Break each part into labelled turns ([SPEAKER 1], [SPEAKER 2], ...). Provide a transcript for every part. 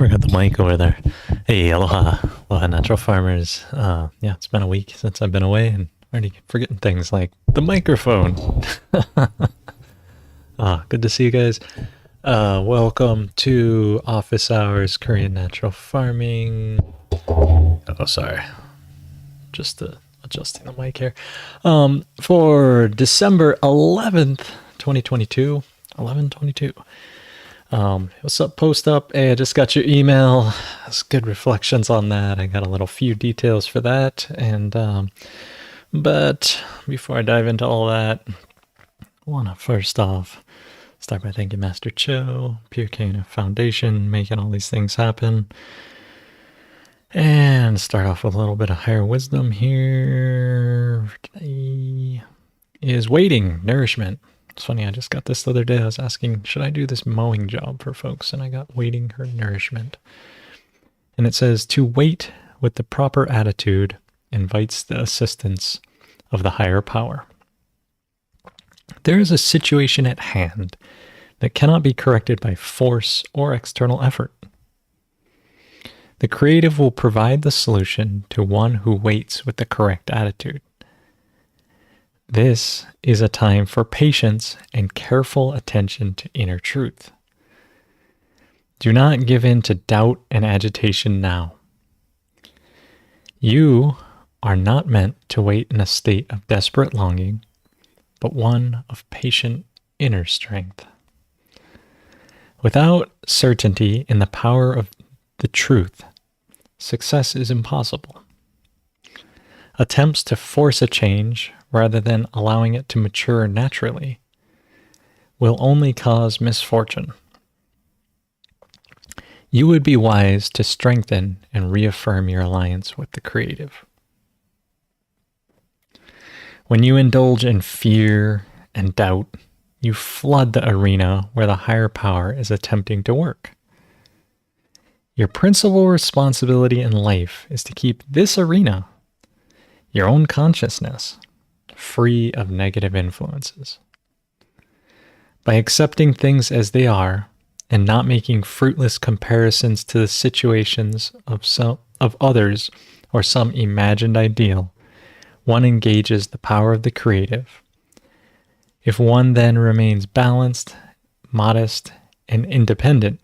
[SPEAKER 1] Forgot the mic over there. Hey, aloha. Aloha, natural farmers. Yeah, it's been a week since I've been away and already forgetting things like the microphone. Good to see you guys. Welcome to Office Hours Korean Natural Farming. Oh, sorry. Just adjusting the mic here. For December 11th, 2022. 11/22. What's up, post up? Hey, I just got your email. It's good reflections on that. I got a few details for that. And but before I dive into all that, I want to first off start by thanking Master Cho, Pure KNF Foundation, making all these things happen. And start off with a little bit of higher wisdom here. Today is waiting, nourishment. It's funny, I just got this the other day. I was asking, should I do this mowing job for folks? And I got waiting her nourishment. And it says, to wait with the proper attitude invites the assistance of the higher power. There is a situation at hand that cannot be corrected by force or external effort. The creative will provide the solution to one who waits with the correct attitude. This is a time for patience and careful attention to inner truth. Do not give in to doubt and agitation now. You are not meant to wait in a state of desperate longing, but one of patient inner strength. Without certainty in the power of the truth, success is impossible. Attempts to force a change rather than allowing it to mature naturally will only cause misfortune. You would be wise to strengthen and reaffirm your alliance with the creative. When you indulge in fear and doubt, you flood the arena where the higher power is attempting to work. Your principal responsibility in life is to keep this arena, your own consciousness, free of negative influences. By accepting things as they are and not making fruitless comparisons to the situations of others or some imagined ideal, one engages the power of the creative. If one then remains balanced, modest, and independent,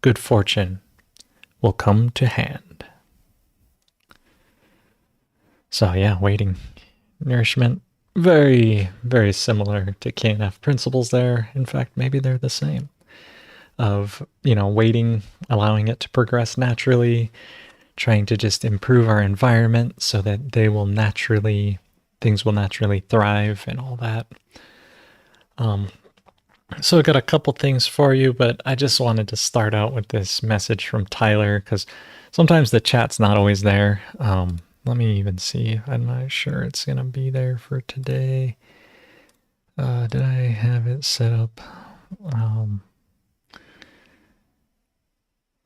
[SPEAKER 1] good fortune will come to hand. So yeah, waiting. Nourishment, very, very similar to KNF principles there. In fact, maybe they're the same. Of, waiting, allowing it to progress naturally, trying to just improve our environment so that things will naturally thrive and all that. So I got a couple things for you, but I just wanted to start out with this message from Tyler because sometimes the chat's not always there. Let me even see. I'm not sure it's going to be there for today. Did I have it set up?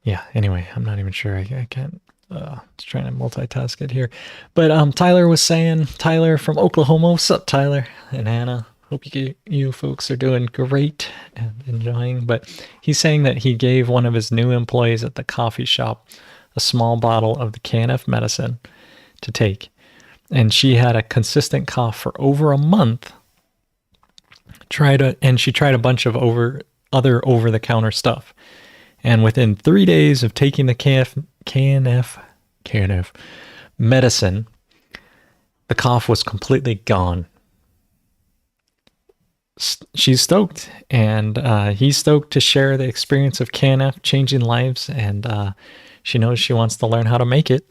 [SPEAKER 1] Yeah, anyway, I'm not even sure. I can't. Just trying to multitask it here. But Tyler was saying, Tyler from Oklahoma. What's up, Tyler and Anna? Hope you folks are doing great and enjoying. But he's saying that he gave one of his new employees at the coffee shop a small bottle of the KNF medicine to take, and she had a consistent cough for over a month. She tried a bunch of other over-the-counter stuff, and within 3 days of taking the KNF medicine, the cough was completely gone. She's stoked, and he's stoked to share the experience of KNF changing lives, and she knows she wants to learn how to make it.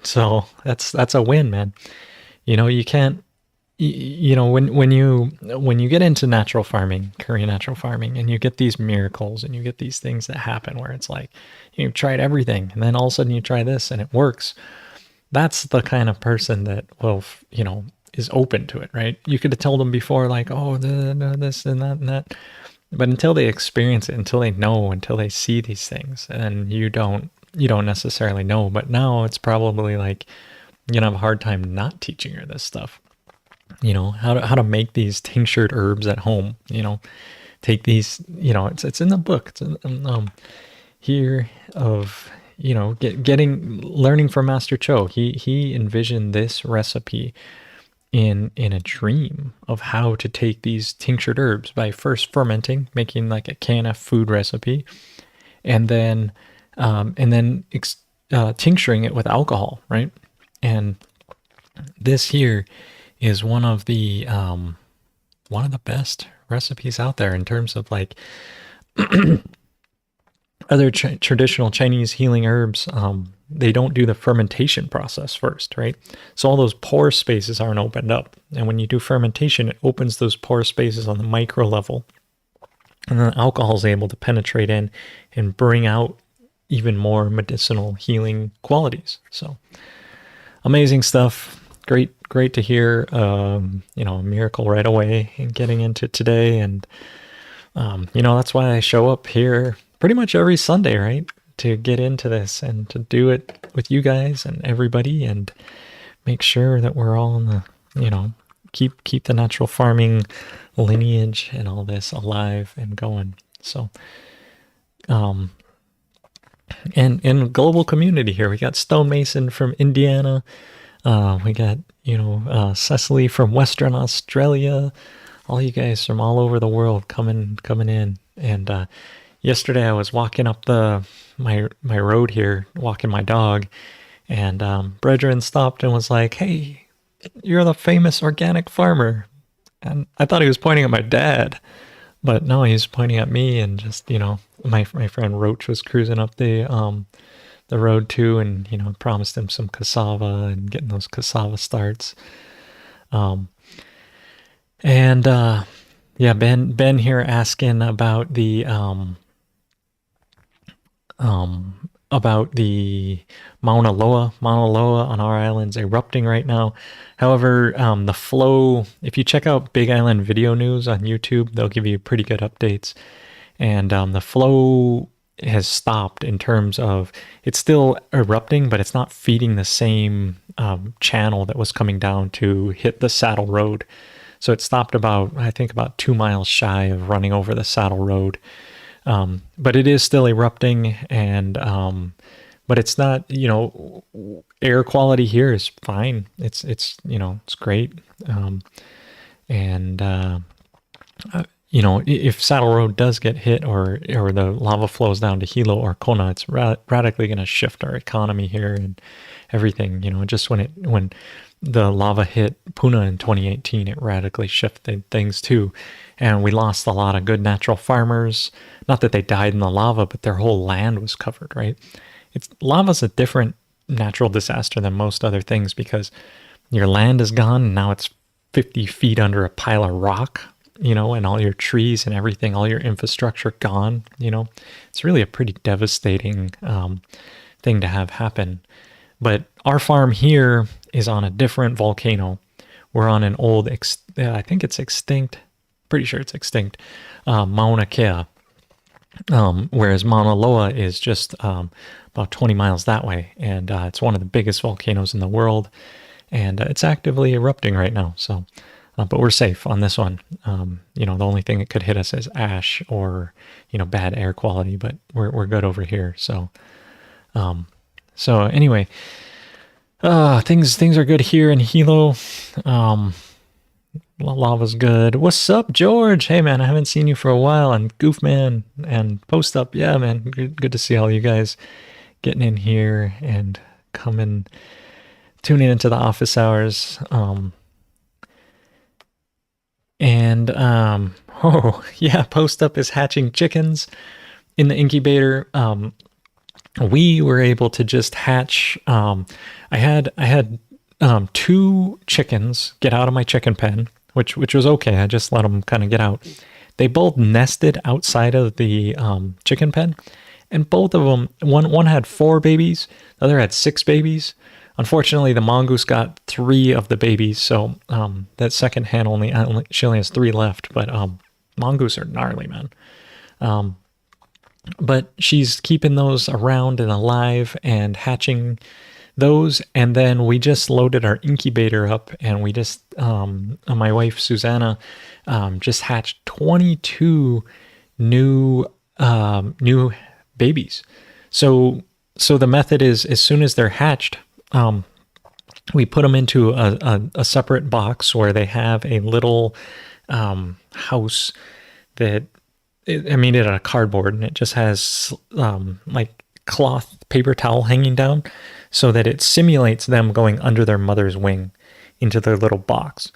[SPEAKER 1] So that's a win, man. You can't, when you get into natural farming, Korean natural farming, and you get these miracles and you get these things that happen where it's like, you've tried everything and then all of a sudden you try this and it works. That's the kind of person that is open to it, right? You could have told them before, like, oh, this and that. But until they experience it, until they know, until they see these things, and you don't necessarily know. But now it's probably like you're gonna have a hard time not teaching her this stuff. How to make these tinctured herbs at home. Take these. It's in the book. here of, learning from Master Cho. He envisioned this recipe in a dream of how to take these tinctured herbs by first fermenting, making like a KNF food recipe, and then tincturing it with alcohol, right? And this here is one of the best recipes out there in terms of like other traditional Chinese healing herbs. They don't do the fermentation process first, right? So all those pore spaces aren't opened up. And when you do fermentation, it opens those pore spaces on the micro level. And then alcohol is able to penetrate in and bring out even more medicinal healing qualities. So amazing stuff. Great to hear, a miracle right away and getting into today. And, that's why I show up here pretty much every Sunday, right? To get into this and to do it with you guys and everybody and make sure that we're all in the, keep the natural farming lineage and all this alive and going. So, and in global community here, we got Stonemason from Indiana. We got, Cecily from Western Australia, all you guys from all over the world coming in. And, yesterday I was walking up my road here, walking my dog, and, Brethren stopped and was like, "Hey, you're the famous organic farmer." And I thought he was pointing at my dad, but no, he's pointing at me. And just, my friend Roach was cruising up the road too, and promised him some cassava and getting those cassava starts. Ben here asking about the Mauna Loa. Mauna Loa on our island's erupting right now. However, the flow, if you check out Big Island Video News on YouTube, they'll give you pretty good updates. And the flow has stopped in terms of it's still erupting, but it's not feeding the same channel that was coming down to hit the saddle road. So it stopped about 2 miles shy of running over the saddle road. But it is still erupting, and but it's not, air quality here is fine. It's great. If Saddle Road does get hit or the lava flows down to Hilo or Kona, it's radically going to shift our economy here and everything. Just when the lava hit Puna in 2018, it radically shifted things too. And we lost a lot of good natural farmers. Not that they died in the lava, but their whole land was covered, right? Lava's a different natural disaster than most other things because your land is gone and now it's 50 feet under a pile of rock, and all your trees and everything, all your infrastructure gone, It's really a pretty devastating thing to have happen. But our farm here is on a different volcano. We're on an old, I think it's extinct, pretty sure it's extinct, Mauna Kea. Whereas Mauna Loa is just about 20 miles that way. And it's one of the biggest volcanoes in the world. And it's actively erupting right now. So, but we're safe on this one. The only thing that could hit us is ash or, bad air quality. But we're good over here. So, anyway, things are good here in Hilo. Lava's good. What's up, George? Hey, man, I haven't seen you for a while. And Goofman and Post Up. Yeah, man, good to see all you guys getting in here and tuning into the office hours. Post Up is hatching chickens in the incubator. We were able to just hatch. I had 2 chickens get out of my chicken pen, which was okay. I just let them kind of get out. They both nested outside of the chicken pen, and both of them, one had 4 babies, the other had 6 babies. Unfortunately, the mongoose got 3 of the babies, so that second hen she only has 3 left. But mongoose are gnarly, man. But she's keeping those around and alive and hatching those. And then we just loaded our incubator up, and we just my wife Susanna just hatched 22 new babies. So the method is, as soon as they're hatched, we put them into a separate box where they have a little house that, I made it out of cardboard, and it just has like cloth paper towel hanging down so that it simulates them going under their mother's wing into their little box.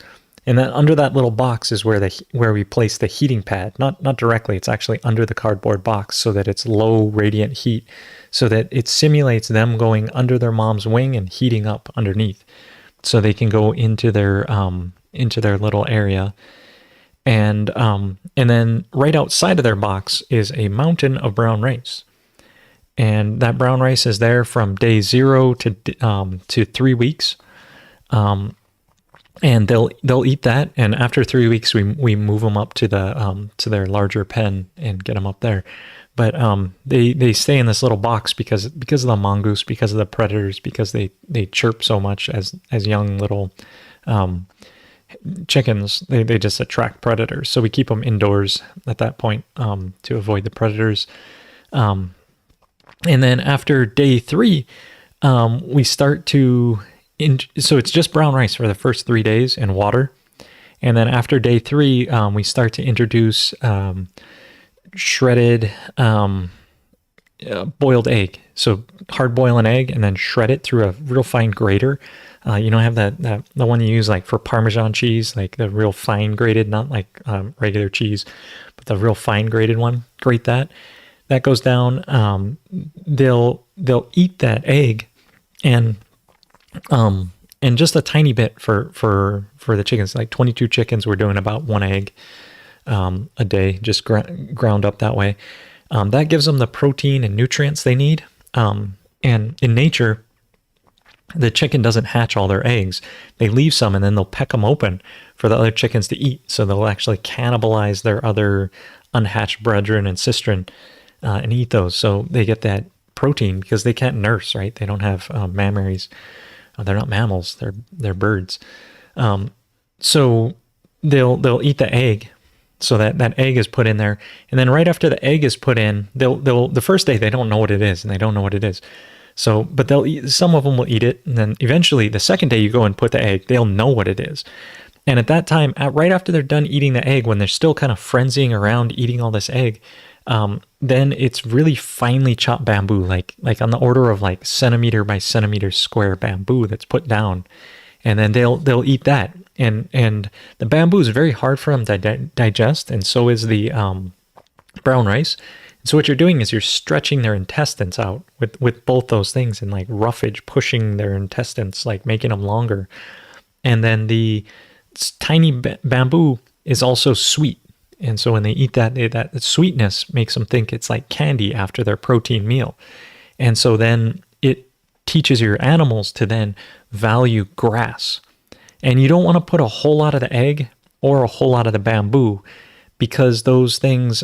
[SPEAKER 1] And then under that little box is where we place the heating pad. Not directly, it's actually under the cardboard box so that it's low radiant heat, so that it simulates them going under their mom's wing and heating up underneath, so they can go into their little area. And then right outside of their box is a mountain of brown rice. And that brown rice is there from day 0 to 3 weeks. And they'll eat that, and after 3 weeks, we move them up to their larger pen and get them up there. But they stay in this little box because of the mongoose, because of the predators, because they chirp so much as young little chickens. They just attract predators, so we keep them indoors at that point to avoid the predators. And then after day 3, we start to. So it's just brown rice for the first 3 days and water. And then after day 3, we start to introduce shredded boiled egg. So hard boil an egg and then shred it through a real fine grater. Have the one you use like for Parmesan cheese, like the real fine grated, not like regular cheese, but the real fine grated one. Grate that. That goes down. They'll eat that egg and just a tiny bit for the chickens. Like 22 chickens, we're doing about 1 egg a day, just ground up that way. That gives them the protein and nutrients they need. And in nature, the chicken doesn't hatch all their eggs. They leave some and then they'll peck them open for the other chickens to eat. So they'll actually cannibalize their other unhatched brethren and sistren and eat those. So they get that protein because they can't nurse, right? They don't have mammaries. They're not mammals. They're birds. So they'll eat the egg. So that egg is put in there, and then right after the egg is put in, they'll the first day they don't know what it is, and they don't know what it is. So, but they'll eat. Some of them will eat it, and then eventually the second day you go and put the egg, they'll know what it is. And at that time, right after they're done eating the egg, when they're still kind of frenzying around eating all this egg, then it's really finely chopped bamboo, like on the order of like centimeter by centimeter square bamboo that's put down, and then they'll eat that. And the bamboo is very hard for them to digest, and so is the brown rice. And so what you're doing is you're stretching their intestines out with both those things, and like roughage, pushing their intestines, like making them longer. And then the tiny bamboo is also sweet. And so when they eat that sweetness makes them think it's like candy after their protein meal. And so then it teaches your animals to then value grass. And you don't want to put a whole lot of the egg or a whole lot of the bamboo, because those things,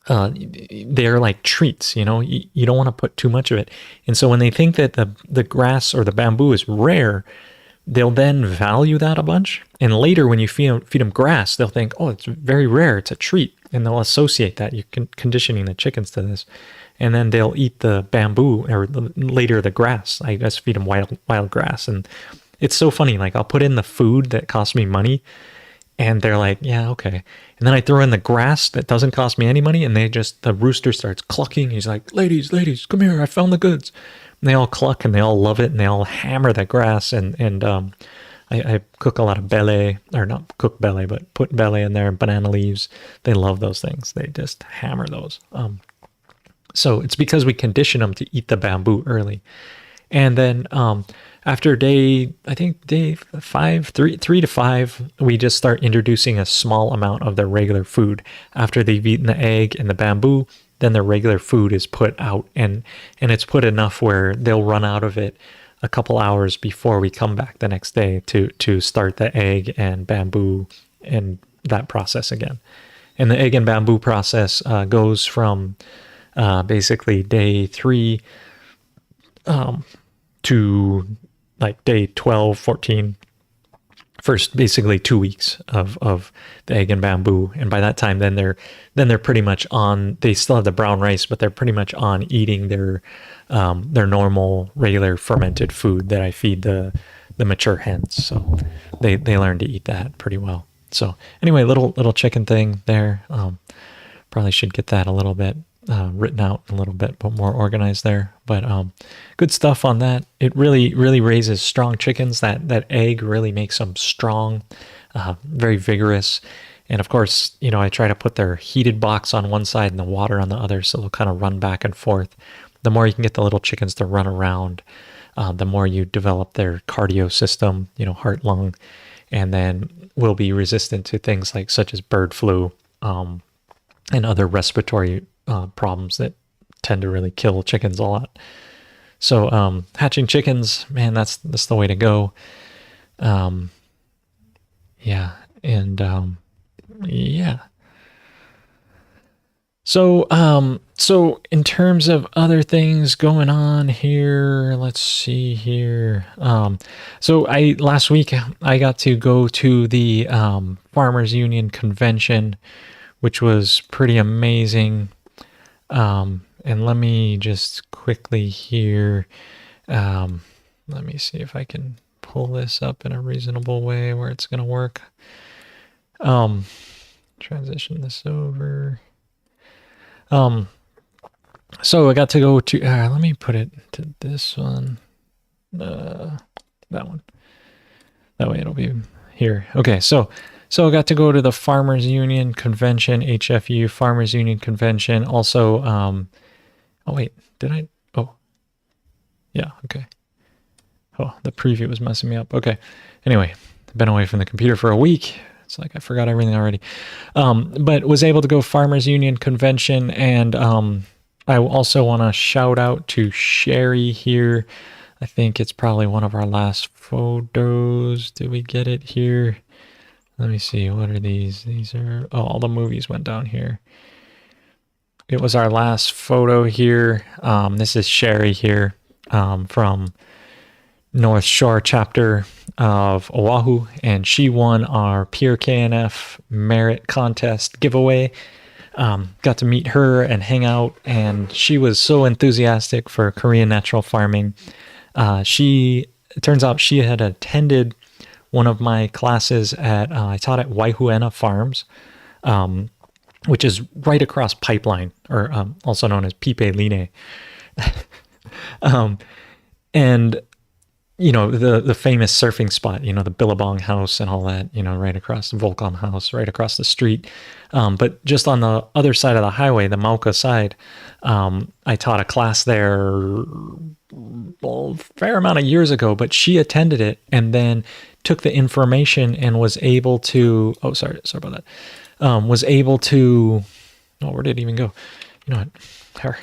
[SPEAKER 1] they're like treats, you don't want to put too much of it. And so when they think that the grass or the bamboo is rare, they'll then value that a bunch. And later when you feed them grass, they'll think, oh, it's very rare, it's a treat. And they'll associate that. You're conditioning the chickens to this. And then they'll eat the bamboo, or later the grass. I just feed them wild grass. And it's so funny. Like I'll put in the food that costs me money, and they're like, yeah, okay. And then I throw in the grass that doesn't cost me any money, and the rooster starts clucking. He's like, ladies, come here, I found the goods. And they all cluck and they all love it, and they all hammer the grass. And I cook a lot of bele, or not cook bele, but put bele in there, banana leaves. They love those things. They just hammer those. So it's because we condition them to eat the bamboo early. And then after day 5, 3 to 5, we just start introducing a small amount of their regular food. After they've eaten the egg and the bamboo, then their regular food is put out, and it's put enough where they'll run out of it a couple hours before we come back the next day to start the egg and bamboo and that process again. And the egg and bamboo process goes from basically day 3 to like day 12, 14, first basically 2 weeks of the egg and bamboo, and by that time then they're pretty much on. They still have the brown rice, but they're pretty much on eating their normal regular fermented food that I feed the mature hens. So they learn to eat that pretty well. So anyway, little chicken thing there. Probably should get that a little bit written out a little bit, but more organized there. But good stuff on that. It really raises strong chickens. That egg really makes them strong, very vigorous. And of course, I try to put their heated box on one side and the water on the other, so they'll kind of run back and forth. The more you can get the little chickens to run around, the more you develop their cardio system, heart, lung, and then will be resistant to things like such as bird flu and other respiratory problems that tend to really kill chickens a lot. So hatching chickens, man, that's the way to go. Yeah. So in terms of other things going on here, let's see here. So last week I got to go to the Farmers Union convention, which was pretty amazing. And let me just quickly here, let me see if I can pull this up in a reasonable way where it's going to work. Transition this over. So I got to go to, let me put it to this one, that one. That way it'll be here. Okay. So I got to go to the Farmers Union Convention, HFUU Farmers Union Convention. Also, oh wait, did I? Oh, yeah. Okay. Oh, the preview was messing me up. Okay. Anyway, been away from the computer for a week. It's like I forgot everything already. But was able to go Farmers Union Convention, and I also want to shout out to Sherry here. I think it's probably one of our last photos. Did we get it here? Let me see. What are these? These are, all the movies went down here. It was our last photo here. This is Sherry here from North Shore chapter of Oahu, and she won our Pure KNF Merit Contest giveaway. Got to meet her and hang out, and she was so enthusiastic for Korean natural farming. It turns out she had attended one of my classes I taught at Waihuena Farms, which is right across Pipeline, or also known as Pipe Line. And the famous surfing spot, the Billabong House and all that, right across the Volcom House, right across the street. But just on the other side of the highway, the Mauka side, I taught a class there a fair amount of years ago, but she attended it and then took the information and was able to, sorry about that. Was able to, where did it even go? You know what?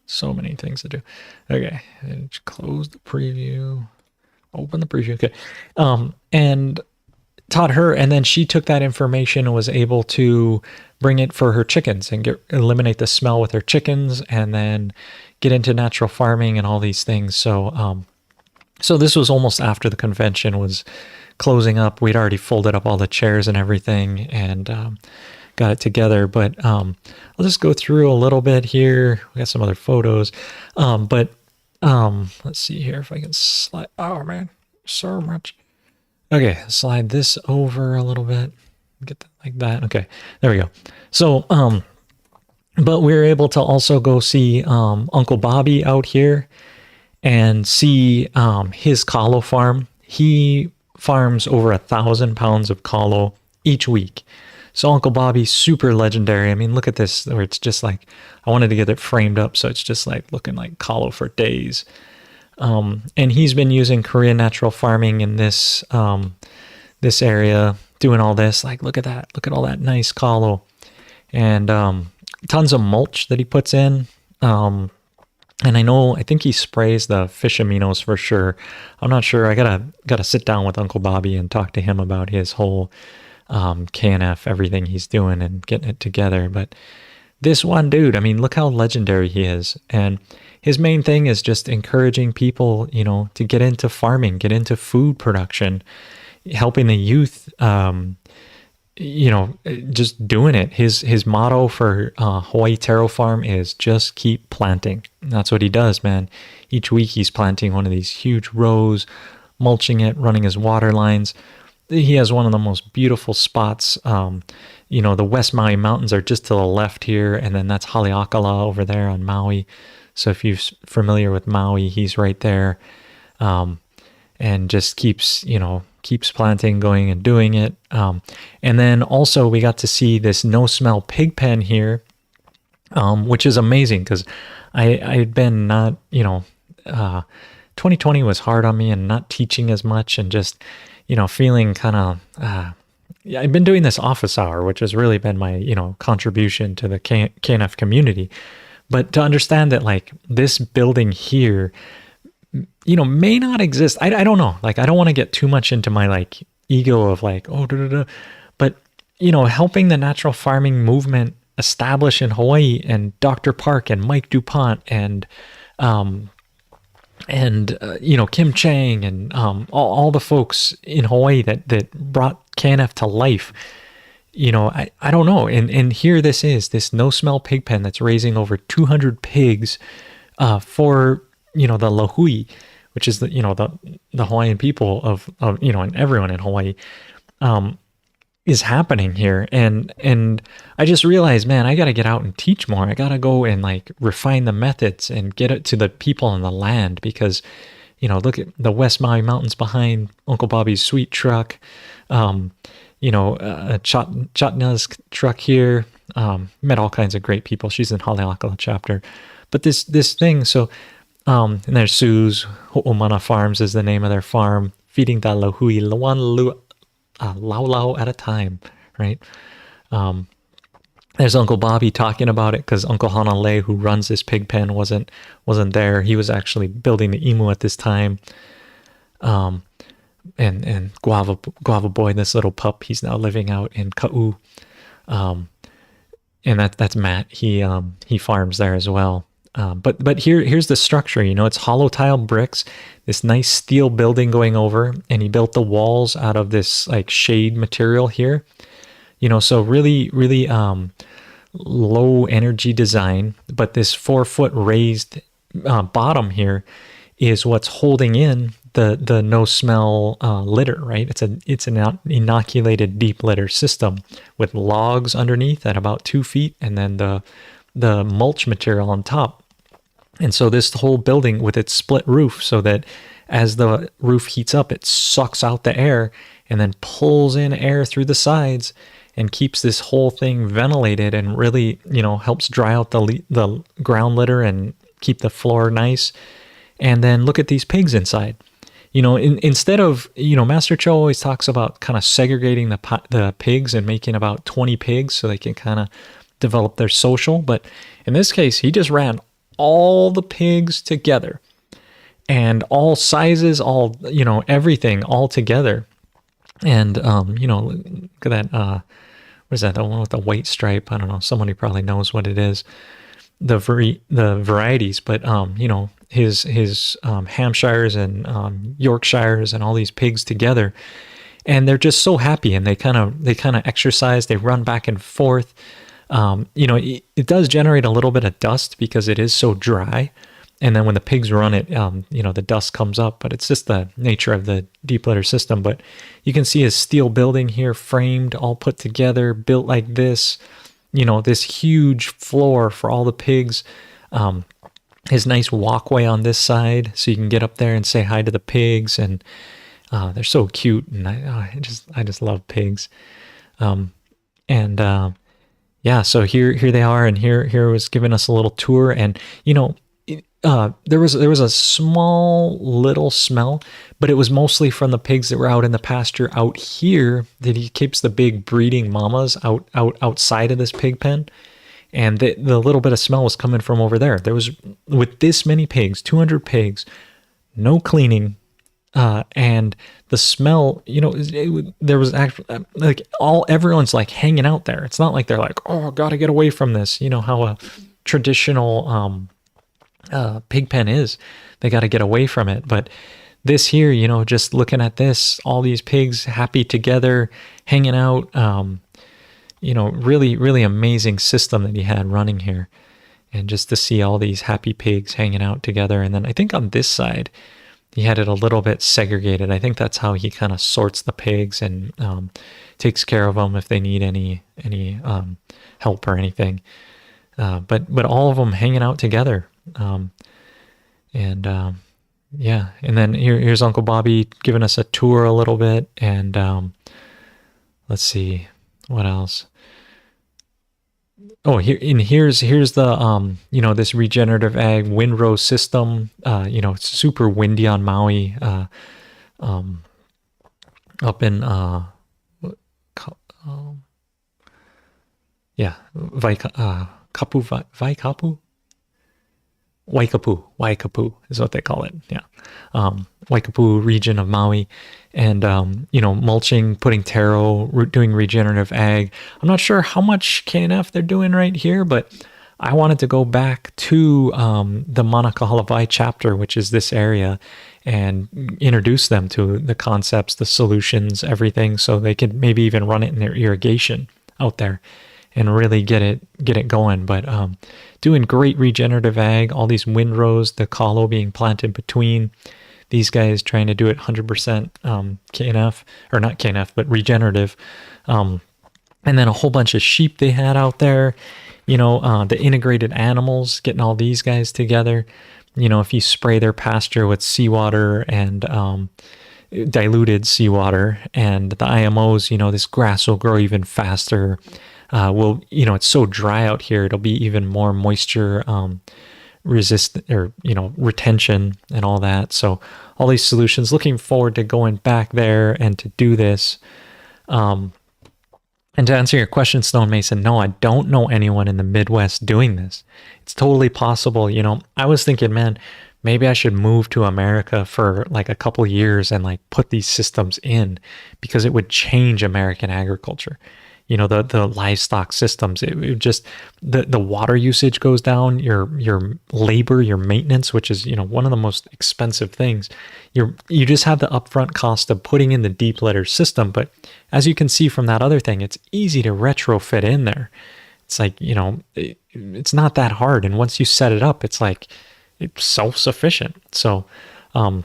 [SPEAKER 1] So many things to do. Okay. And close the preview. Open the preview. Okay. And taught her, and then she took that information and was able to bring it for her chickens and eliminate the smell with her chickens, and then get into natural farming and all these things. So this was almost after the convention was closing up. We'd already folded up all the chairs and everything, and got it together. But I'll just go through a little bit here. We got some other photos, but let's see here if I can slide. Oh man, so much. Okay, slide this over a little bit. Get that like that. Okay, there we go. So, but we were able to also go see Uncle Bobby out here and see his kalo farm. He farms over 1,000 pounds of kalo each week. So Uncle Bobby's super legendary. I mean, look at this, where it's just like, I wanted to get it framed up so it's just like looking like kalo for days. And he's been using Korean natural farming in this this area, doing all this. Like, look at that. Look at all that nice kalo. And tons of mulch that he puts in. And I think he sprays the fish aminos for sure. I'm not sure. I gotta sit down with Uncle Bobby and talk to him about his whole KNF, everything he's doing and getting it together. But this one dude, I mean, look how legendary he is. And his main thing is just encouraging people, to get into farming, get into food production. helping the youth, just doing it. His motto for Hawaii Taro Farm is just keep planting. And that's what he does, man. Each week he's planting one of these huge rows, mulching it, running his water lines. He has one of the most beautiful spots. The West Maui Mountains are just to the left here, and then that's Haleakala over there on Maui. So if you're familiar with Maui, he's right there, and just keeps planting, going and doing it. And then also we got to see this no-smell pig pen here, which is amazing because I had been not, 2020 was hard on me and not teaching as much and just, feeling kind of, I've been doing this office hour, which has really been my, contribution to the KNF community. But to understand that like this building here, may not exist. I don't know. Like, I don't want to get too much into my like ego of like, but helping the natural farming movement establish in Hawaii, and Dr. Park and Mike DuPont and Kim Chang and all the folks in Hawaii that brought KNF to life. I don't know. And here this no smell pig pen that's raising over 200 pigs for the Lahui, which is the Hawaiian people of and everyone in Hawaii, is happening here. And I just realized, man, I got to get out and teach more. I got to go and like refine the methods and get it to the people on the land, because look at the West Maui Mountains behind Uncle Bobby's sweet truck, Chatna's truck here. Met all kinds of great people. She's in Haleakala chapter. But this thing, so and there's Sue's Ho'omana Farms is the name of their farm, feeding the Lahui lau at a time, right? There's Uncle Bobby talking about it because Uncle Hanalei, who runs this pig pen, wasn't there. He was actually building the imu at this time. And Guava Boy, this little pup, he's now living out in Ka'u. And that's Matt. He farms there as well. But here's the structure. It's hollow tile bricks, this nice steel building going over, and he built the walls out of this like shade material here. So really, really low energy design. But this 4-foot raised bottom here is what's holding in the no smell litter, right? It's an inoculated deep litter system with logs underneath at about 2 feet, and then the mulch material on top. And so this whole building with its split roof, so that as the roof heats up, it sucks out the air and then pulls in air through the sides and keeps this whole thing ventilated, and really, helps dry out the ground litter and keep the floor nice. And then look at these pigs inside. Instead of, Master Cho always talks about kind of segregating the pigs and making about 20 pigs so they can kind of develop their social. But in this case, he just ran all the pigs together, and all sizes, all, everything all together. And, look at that, what is that? The one with the white stripe? I don't know. Somebody probably knows what it is. The varieties, but, his Hampshires and Yorkshires and all these pigs together, and they're just so happy, and they kind of exercise, they run back and forth. It does generate a little bit of dust because it is so dry, and then when the pigs run it, the dust comes up, but it's just the nature of the deep litter system. But you can see a steel building here, framed, all put together, built like this, this huge floor for all the pigs. His nice walkway on this side, so you can get up there and say hi to the pigs, and they're so cute, and I just love pigs. So here they are, and here was giving us a little tour, and there was a small little smell, but it was mostly from the pigs that were out in the pasture out here, that he keeps the big breeding mamas outside of this pig pen. And the little bit of smell was coming from over there. There was, with this many pigs, 200 pigs, no cleaning, and the smell, there was actually like everyone's like hanging out there. It's not like they're like, oh, gotta get away from this. How a traditional pig pen is. They got to get away from it. But this here, you know, just looking at this, all these pigs happy together, hanging out, you know, really, really amazing system that he had running here. And just to see all these happy pigs hanging out together. And then I think on this side, he had it a little bit segregated. I think that's how he kind of sorts the pigs and takes care of them if they need any help or anything. But all of them hanging out together. Yeah. And then here's Uncle Bobby giving us a tour a little bit. And let's see what else. Oh, here's the you know, this regenerative ag windrow system. You know, it's super windy on Maui. Up in yeah, Waikapu is what they call it. Yeah. Waikapu region of Maui. And, you know, mulching, putting taro, doing regenerative ag. I'm not sure how much KNF they're doing right here, but I wanted to go back to the Mauna Loa chapter, which is this area, and introduce them to the concepts, the solutions, everything, so they could maybe even run it in their irrigation out there and really get it going. But doing great regenerative ag, all these windrows, the kalo being planted between, these guys trying to do it 100% KNF, or not KNF, but regenerative. And then a whole bunch of sheep they had out there, you know, the integrated animals, getting all these guys together. You know, if you spray their pasture with seawater and diluted seawater and the IMOs, you know, this grass will grow even faster. You know, it's so dry out here, it'll be even more moisture resistant, or, you know, retention and all that. So all these solutions, looking forward to going back there and to do this. And to answer your question, Stone Mason, no, I don't know anyone in the Midwest doing this. It's totally possible. You know, I was thinking, man, maybe I should move to America for like a couple years and like put these systems in, because it would change American agriculture. You know, the livestock systems, it would just, the water usage goes down, your labor, your maintenance, which is, you know, one of the most expensive things. You just have the upfront cost of putting in the deep litter system. But as you can see from that other thing, it's easy to retrofit in there. It's like, you know, it's not that hard. And once you set it up, it's like, it's self-sufficient. So I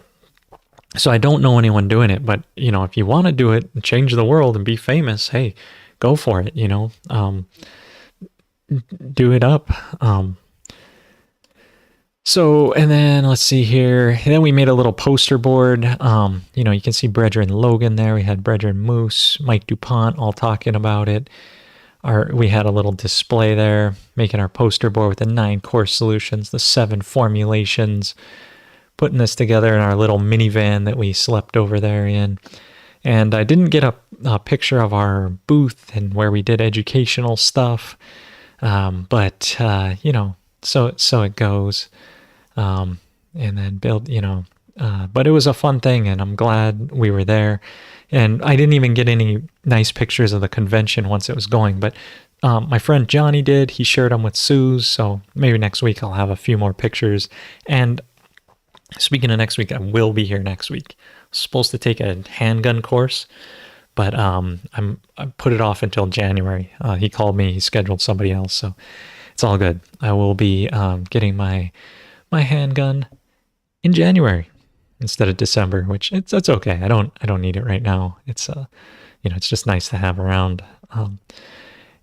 [SPEAKER 1] don't know anyone doing it, but, you know, if you want to do it and change the world and be famous, hey, go for it, you know, do it up. So, and then let's see here. And then we made a little poster board. You know, you can see Brethren Logan there. We had Brethren Moose, Mike DuPont, all talking about it. We had a little display there, making our poster board with the 9 core solutions, the 7 formulations, putting this together in our little minivan that we slept over there in. And I didn't get a picture of our booth and where we did educational stuff. But you know, so it goes. And then build, you know, but it was a fun thing, and I'm glad we were there. And I didn't even get any nice pictures of the convention once it was going, but my friend Johnny did. He shared them with Suze, so maybe next week I'll have a few more pictures. And speaking of next week, I will be here next week. I'm supposed to take a handgun course, but I put it off until January. He called me, he scheduled somebody else, so it's all good. I will be getting my handgun in January instead of December, which that's okay. I don't need it right now. It's you know, it's just nice to have around.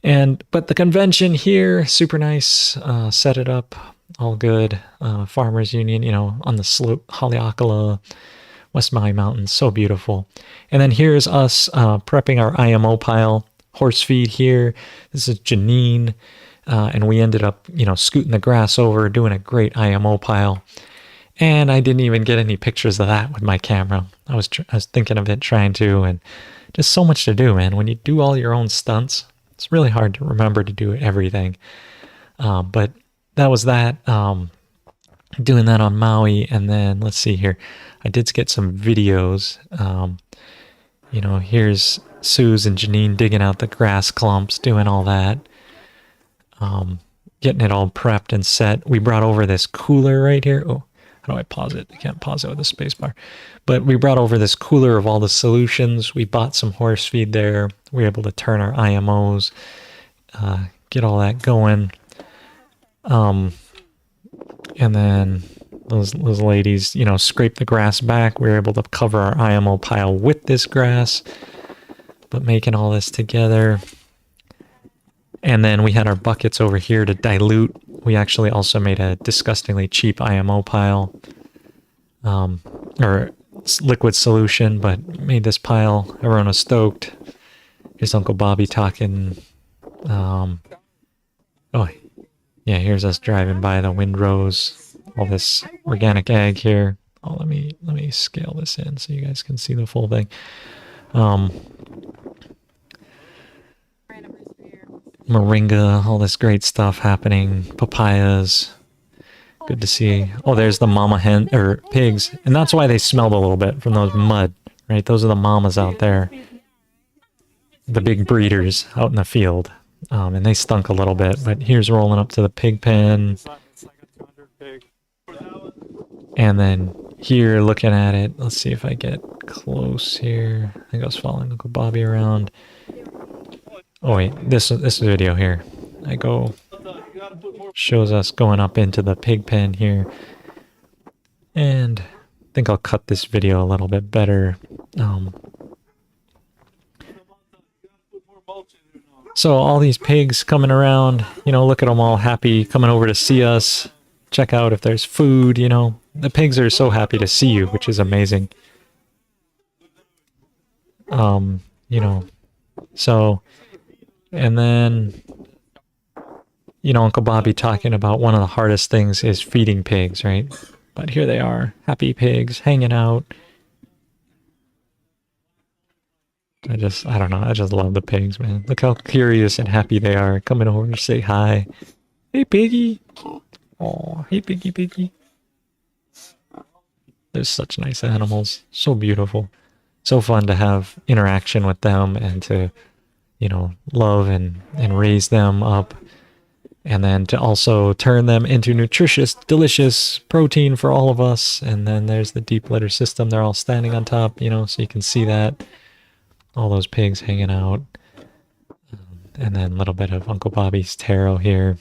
[SPEAKER 1] But the convention here, super nice. Set it up, all good. Farmers Union, you know, on the slope, Haleakala, West Maui Mountains, so beautiful. And then here's us prepping our IMO pile, horse feed here. This is Janine, and we ended up, you know, scooting the grass over, doing a great IMO pile. And I didn't even get any pictures of that with my camera. I was thinking of it, trying to, and just so much to do, man. When you do all your own stunts, it's really hard to remember to do everything. But that was that. Doing that on Maui, and then let's see here. I did get some videos. You know, here's Suze and Janine digging out the grass clumps, doing all that. Getting it all prepped and set. We brought over this cooler right here. Oh, how do I pause it? I can't pause it with a space bar. But we brought over this cooler of all the solutions. We bought some horse feed there. We were able to turn our IMOs, get all that going. And then those ladies, you know, scrape the grass back. We were able to cover our IMO pile with this grass, but making all this together. And then we had our buckets over here to dilute. We actually also made a disgustingly cheap IMO pile, or liquid solution, but made this pile. Everyone was stoked. Here's Uncle Bobby talking. Oh, yeah, here's us driving by the windrows. All this organic ag here. Oh, let me scale this in so you guys can see the full thing. Moringa, all this great stuff happening. Papayas. Good to see. Oh, there's the mama hen or pigs, and that's why they smelled a little bit from those mud, right? Those are the mamas out there, the big breeders out in the field, and they stunk a little bit. But here's rolling up to the pig pen, and then here looking at it. Let's see if I get close here. I think I was following Uncle Bobby around. Oh wait, this video here. I go. Shows us going up into the pig pen here, and I think I'll cut this video a little bit better. So all these pigs coming around, you know, look at them all happy, coming over to see us, check out if there's food, you know. The pigs are so happy to see you, which is amazing. You know, so, and then, you know, Uncle Bobby talking about one of the hardest things is feeding pigs, right? But here they are, happy pigs, hanging out. I don't know, I just love the pigs, man. Look how curious and happy they are, coming over to say hi. Hey, piggy. Oh, hey, piggy. They're such nice animals, so beautiful. So fun to have interaction with them and to, you know, love and raise them up. And then to also turn them into nutritious, delicious protein for all of us. And then there's the deep litter system. They're all standing on top, you know, so you can see that. All those pigs hanging out. And then a little bit of Uncle Bobby's taro here.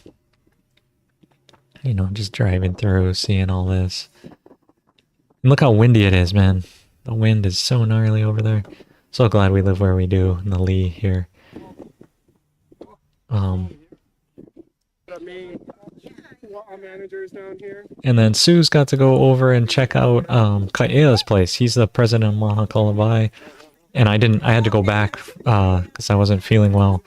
[SPEAKER 1] You know, just driving through, seeing all this. And look how windy it is, man. The wind is so gnarly over there. So glad we live where we do, in the lee here. And then Sue's got to go over and check out Kaea's place. He's the president of Mauna Loa. And I had to go back because I wasn't feeling well.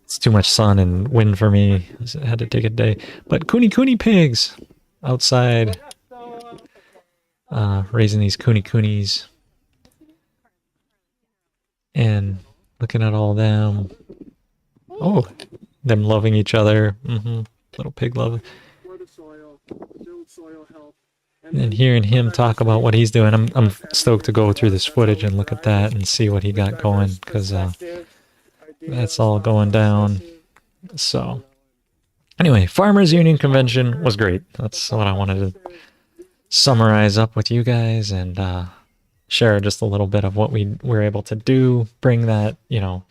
[SPEAKER 1] It's too much sun and wind for me. I had to take a day. But Kunekune pigs outside, raising these Kunekunes. And looking at all them. Oh, them loving each other. Little pig love. And hearing him talk about what he's doing, I'm stoked to go through this footage and look at that and see what he got going, because that's all going down. So anyway, Farmers Union Convention was great. That's what I wanted to summarize up with you guys and share just a little bit of what we were able to do, bring that, you know,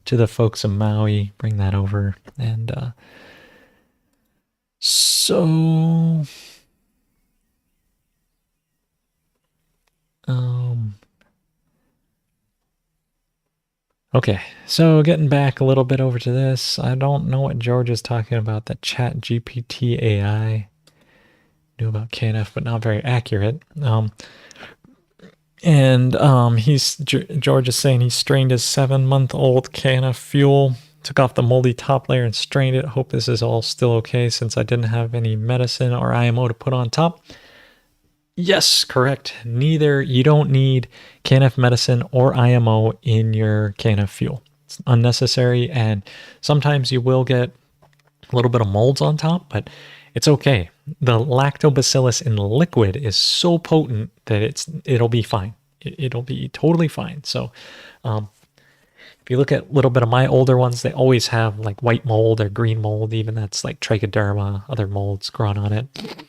[SPEAKER 1] to the folks of Maui, bring that over. And so okay, so getting back a little bit over to this, I don't know what George is talking about, the Chat GPT AI. Knew about KNF, but not very accurate. George is saying he strained his 7-month-old KNF Fuel, took off the moldy top layer and strained it. Hope this is all still okay since I didn't have any medicine or IMO to put on top. Yes, correct. You don't need KNF medicine or IMO in your KNF Fuel. It's unnecessary, and sometimes you will get a little bit of molds on top, but it's okay. The lactobacillus in liquid is so potent that it'll be fine. It'll be totally fine. So if you look at a little bit of my older ones, they always have like white mold or green mold, even that's like trichoderma, other molds growing on it.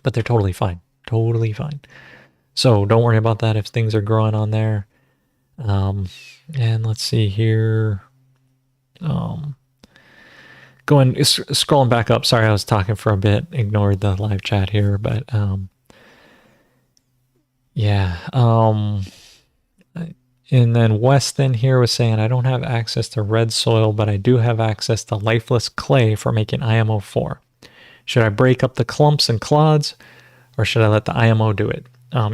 [SPEAKER 1] but they're totally fine. Totally fine. So don't worry about that if things are growing on there. And let's see here. Scrolling back up. Sorry, I was talking for a bit. Ignored the live chat here, but yeah. And then Weston here was saying, I don't have access to red soil, but I do have access to lifeless clay for making IMO 4. Should I break up the clumps and clods, or should I let the IMO do it?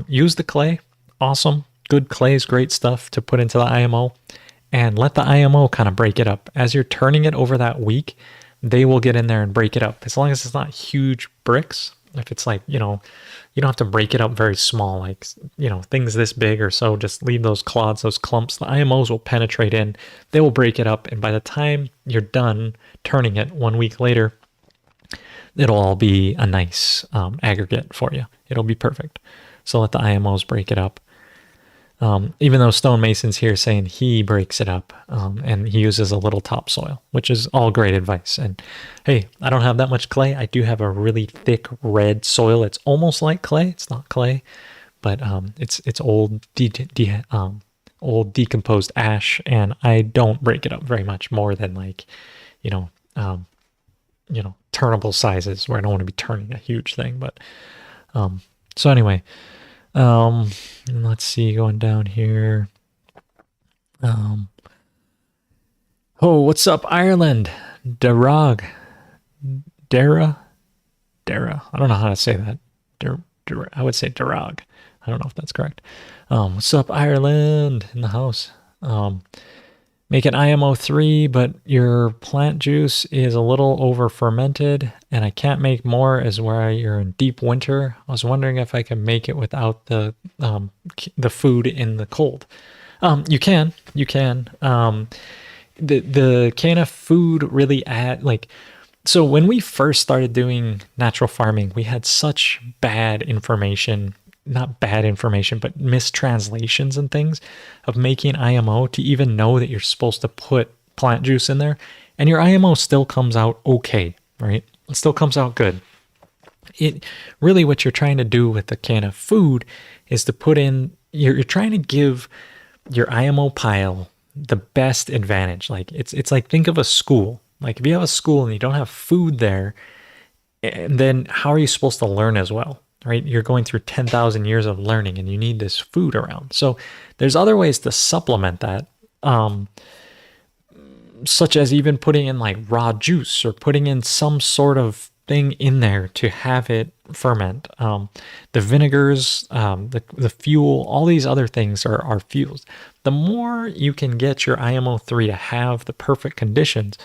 [SPEAKER 1] Use the clay. Awesome. Good clay is great stuff to put into the IMO. And let the IMO kind of break it up. As you're turning it over that week, they will get in there and break it up. As long as it's not huge bricks. If it's like, you don't have to break it up very small, like, things this big or so, just leave those clods, those clumps. The IMOs will penetrate in, they will break it up. And by the time you're done turning it 1 week later, it'll all be a nice aggregate for you. It'll be perfect. So let the IMOs break it up. Even though Stonemason's here saying he breaks it up and he uses a little topsoil, which is all great advice. And hey, I don't have that much clay. I do have a really thick red soil. It's almost like clay. It's not clay, but it's old, old decomposed ash, and I don't break it up very much more than like, turnable sizes where I don't want to be turning a huge thing. But so anyway. Let's see, going down here. Oh, what's up, Ireland? Darag. Dara. I don't know how to say that. I would say Darag. I don't know if that's correct. What's up, Ireland? In the house. Make an IMO 3, but your plant juice is a little over fermented, and I can't make more as where you're in deep winter. I was wondering if I can make it without the food in the cold. You can. The KNF food really so when we first started doing natural farming, we had such bad information. Not bad information, but mistranslations and things of making IMO to even know that you're supposed to put plant juice in there. And your IMO still comes out okay, right? It still comes out good. It really, what you're trying to do with the KNF food is to put in, you're trying to give your IMO pile the best advantage. Like it's like, think of a school. Like if you have a school and you don't have food there, and then how are you supposed to learn as well? Right? You're going through 10,000 years of learning and you need this food around. So there's other ways to supplement that, such as even putting in like raw juice or putting in some sort of thing in there to have it ferment. The vinegars, the fuel, all these other things are fuels. The more you can get your IMO 3 to have the perfect conditions,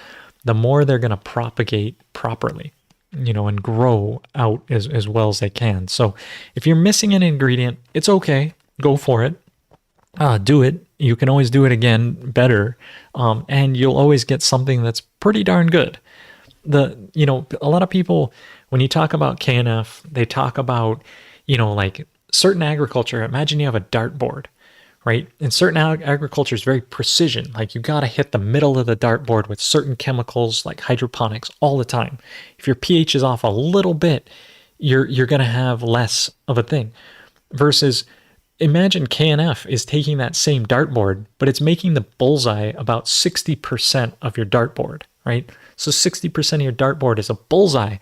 [SPEAKER 1] the more they're going to propagate properly. And grow out as well as they can. So if you're missing an ingredient, it's okay. Go for it. Do it. You can always do it again better. And you'll always get something that's pretty darn good. A lot of people, when you talk about KNF, they talk about, like certain agriculture. Imagine you have a dartboard, right? And certain agriculture is very precision. Like you got to hit the middle of the dartboard with certain chemicals like hydroponics all the time. If your pH is off a little bit, you're going to have less of a thing. Versus imagine KNF is taking that same dartboard, but it's making the bullseye about 60% of your dartboard, right? So 60% of your dartboard is a bullseye.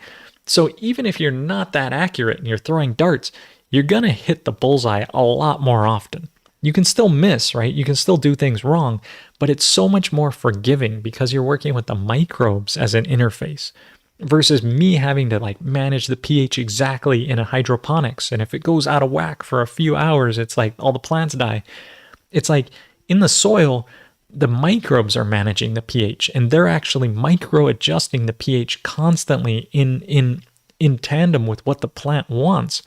[SPEAKER 1] So even if you're not that accurate and you're throwing darts, you're going to hit the bullseye a lot more often. You can still miss, right? You can still do things wrong, but it's so much more forgiving because you're working with the microbes as an interface versus me having to like manage the pH exactly in a hydroponics. And if it goes out of whack for a few hours, it's like all the plants die. It's like in the soil, the microbes are managing the pH and they're actually micro adjusting the pH constantly in tandem with what the plant wants.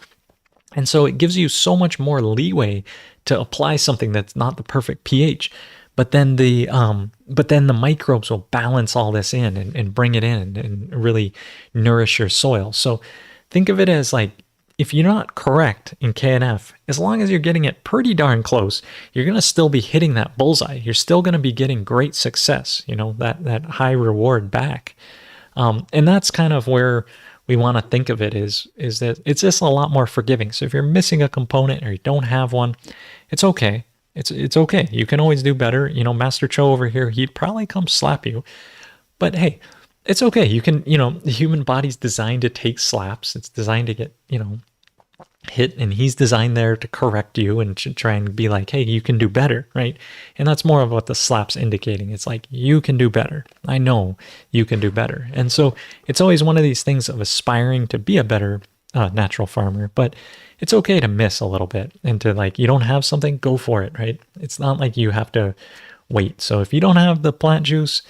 [SPEAKER 1] And so it gives you so much more leeway to apply something that's not the perfect pH, but then the microbes will balance all this in and bring it in and really nourish your soil. So think of it as like, if you're not correct in KNF, as long as you're getting it pretty darn close, you're going to still be hitting that bullseye. You're still going to be getting great success, that high reward back. And that's kind of where we want to think of it is that it's just a lot more forgiving. So if you're missing a component or you don't have one, it's okay. It's okay. You can always do better. You know, Master Cho over here, he'd probably come slap you. But hey, it's okay. You can, you know, the human body's designed to take slaps. It's designed to get, you know, hit, and he's designed there to correct you and to try and be like, hey, you can do better, right? And that's more of what the slap's indicating. It's like, you can do better. I know you can do better. And so it's always one of these things of aspiring to be a better natural farmer, but it's okay to miss a little bit and to like, you don't have something, go for it, right? It's not like you have to wait. So if you don't have the plant juice,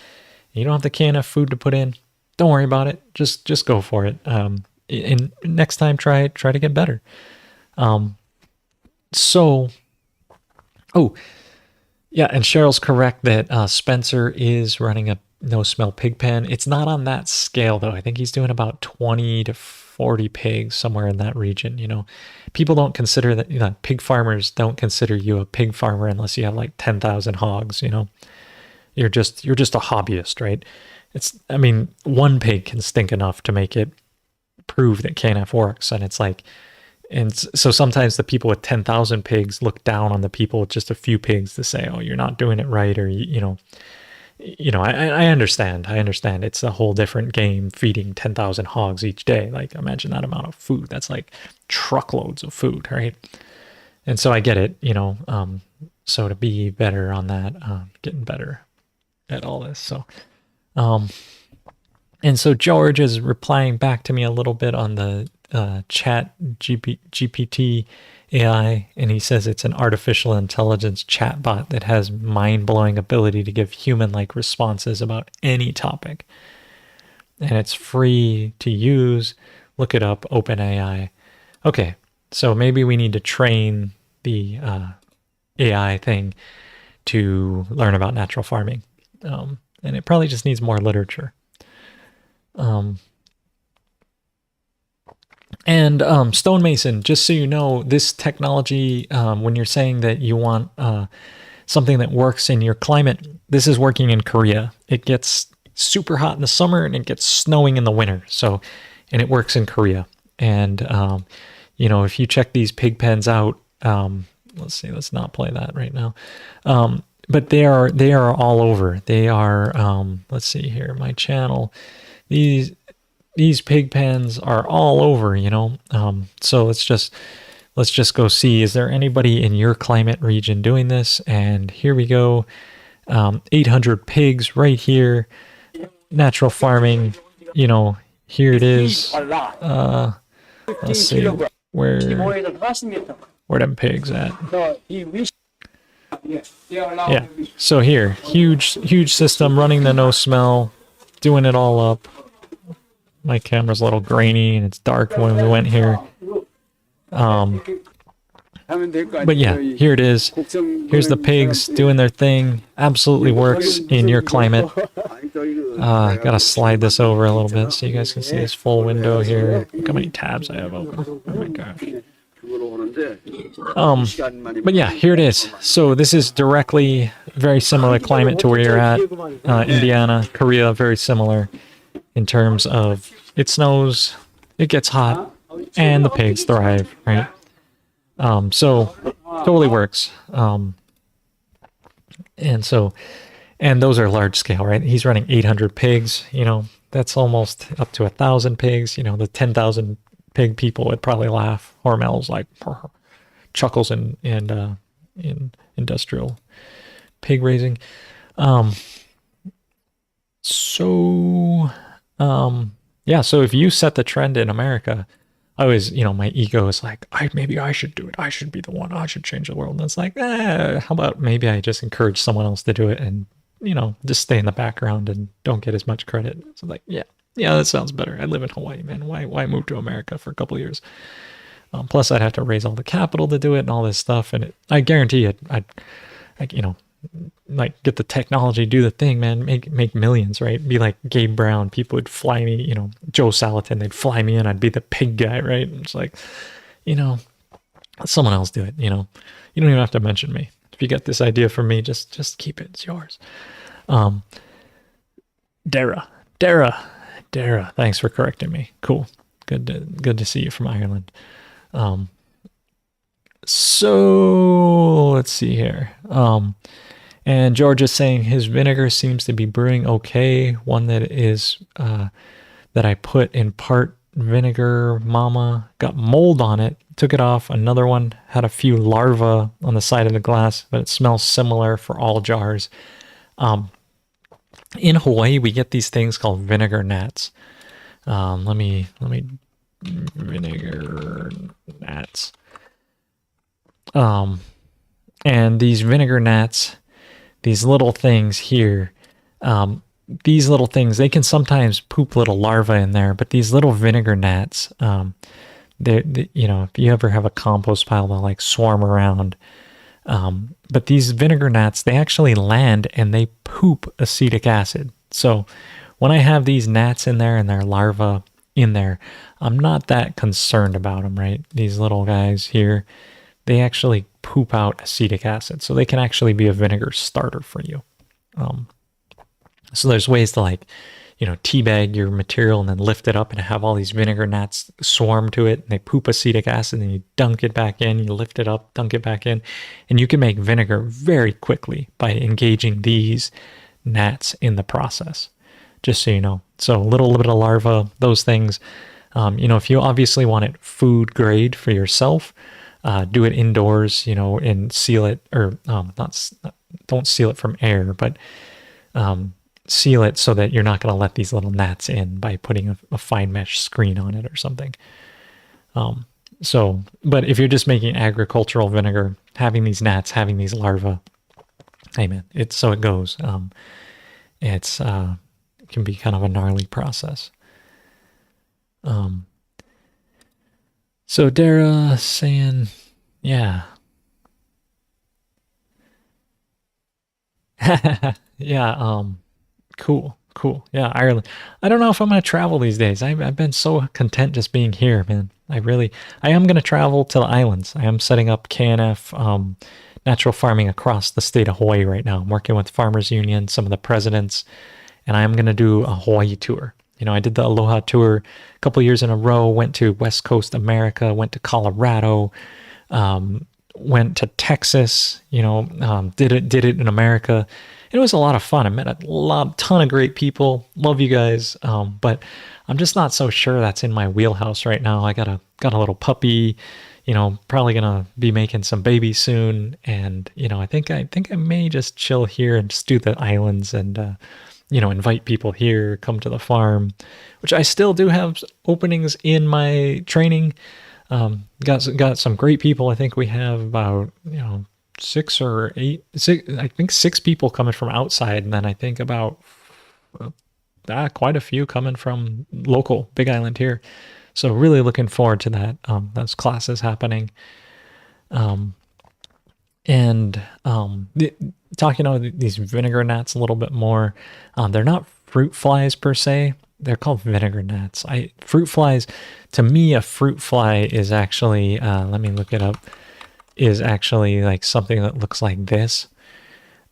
[SPEAKER 1] you don't have the KNF food to put in, don't worry about it. Just go for it. And next time, try to get better. So, oh, yeah, and Cheryl's correct that Spencer is running a no-smell pig pen. It's not on that scale, though. I think he's doing about 20 to 40 pigs, somewhere in that region. You know, people don't consider that, you know, pig farmers don't consider you a pig farmer unless you have like 10,000 hogs, you know. You're just a hobbyist, right? I mean, one pig can stink enough to make it prove that KNF works. And it's like, and so sometimes the people with 10,000 pigs look down on the people with just a few pigs to say, oh, you're not doing it right. Or, you know, I understand. It's a whole different game feeding 10,000 hogs each day. Like, imagine that amount of food. That's like truckloads of food, right? And so I get it, you know, so to be better on that, getting better at all this. So, and so George is replying back to me a little bit on the chat GPT AI, and he says it's an artificial intelligence chatbot that has mind-blowing ability to give human-like responses about any topic. And it's free to use. Look it up, OpenAI. Okay, so maybe we need to train the AI thing to learn about natural farming. And it probably just needs more literature. And stonemason, just so you know, this technology, when you're saying that you want something that works in your climate, this is working in Korea. It gets super hot in the summer and it gets snowing in the winter. So, and it works in Korea. And, you know, if you check these pig pens out, let's see, let's not play that right now. But they are all over. They are, let's see here, my channel. These pig pens are all over, you know. So let's just go see, is there anybody in your climate region doing this? And here we go. 800 pigs right here. Natural farming, you know, here it is. Let's see, where them pigs at? Yeah, so here, huge system running the no smell, doing it all up. My camera's a little grainy and it's dark when we went here. But yeah, here it is. Here's the pigs doing their thing. Absolutely works in your climate. Gotta slide this over a little bit so you guys can see this full window here. Look how many tabs I have open. Oh my gosh. But yeah, here it is. So this is directly very similar climate to where you're at. Indiana, Korea, very similar in terms of it snows, it gets hot, and the pigs thrive, right? So totally works. And those are large scale, right? He's running 800 pigs, you know, that's almost up to 1,000 pigs. You know, the 10,000 pig people would probably laugh. Hormel's like chuckles in industrial pig raising. Yeah, so if you set the trend in America, I always, you know, my ego is like, maybe I should do it. I should be the one. I should change the world. And it's like, how about maybe I just encourage someone else to do it and, you know, just stay in the background and don't get as much credit. So like, yeah, that sounds better. I live in Hawaii, man. Why move to America for a couple of years? Plus, I'd have to raise all the capital to do it and all this stuff. And I guarantee I'd you know, like get the technology, do the thing, man, make millions, right? Be like Gabe Brown. People would fly me, you know, Joe Salatin, they'd fly me in. I'd be the pig guy, right? And it's like, you know, let someone else do it, you know. You don't even have to mention me. If you get this idea from me, just keep it. It's yours. Dara, thanks for correcting me. Cool. Good to see you from Ireland. Um, so let's see here. And George is saying his vinegar seems to be brewing okay. One that is that I put in part vinegar, mama, got mold on it, took it off. Another one had a few larvae on the side of the glass, but it smells similar for all jars. In Hawaii, we get these things called vinegar gnats. Let me vinegar gnats. And these vinegar gnats, these little things here, these little things, they can sometimes poop little larvae in there, but these little vinegar gnats, they you know, if you ever have a compost pile, they'll like swarm around. But these vinegar gnats, they actually land and they poop acetic acid. So when I have these gnats in there and their larvae in there, I'm not that concerned about them, right? These little guys here, they actually poop out acetic acid. So they can actually be a vinegar starter for you. So there's ways to like, you know, teabag your material and then lift it up and have all these vinegar gnats swarm to it and they poop acetic acid and you dunk it back in, you lift it up, dunk it back in, and you can make vinegar very quickly by engaging these gnats in the process, just so you know. So a little bit of larva, those things, you know, if you obviously want it food grade for yourself, do it indoors, you know, and seal it, or don't seal it from air, but seal it so that you're not going to let these little gnats in by putting a fine mesh screen on it or something. But if you're just making agricultural vinegar, having these gnats, having these larvae, hey man, it's so it goes. It can be kind of a gnarly process. So Dara saying, yeah. Yeah, cool. Yeah, Ireland. I don't know if I'm going to travel these days. I've been so content just being here, man. I am going to travel to the islands. I am setting up KNF natural farming across the state of Hawaii right now. I'm working with Farmers Union, some of the presidents, and I am going to do a Hawaii tour. You know, I did the Aloha tour a couple years in a row, went to West Coast America, went to Colorado, went to Texas, you know, did it in America. It was a lot of fun. I met a ton of great people. Love you guys. But I'm just not so sure that's in my wheelhouse right now. I got a little puppy, you know, probably gonna be making some babies soon. And, you know, I think I may just chill here and just do the islands and, you know, invite people here, come to the farm, which I still do have openings in my training. Got some great people. I think we have about, you know, six, I think 6 people coming from outside. And then I think about quite a few coming from local Big Island here. So really looking forward to that. Those classes happening. Talking about these vinegar gnats a little bit more. They're not fruit flies per se. They're called vinegar gnats. Fruit flies, to me, a fruit fly is actually, let me look it up, is actually like something that looks like this.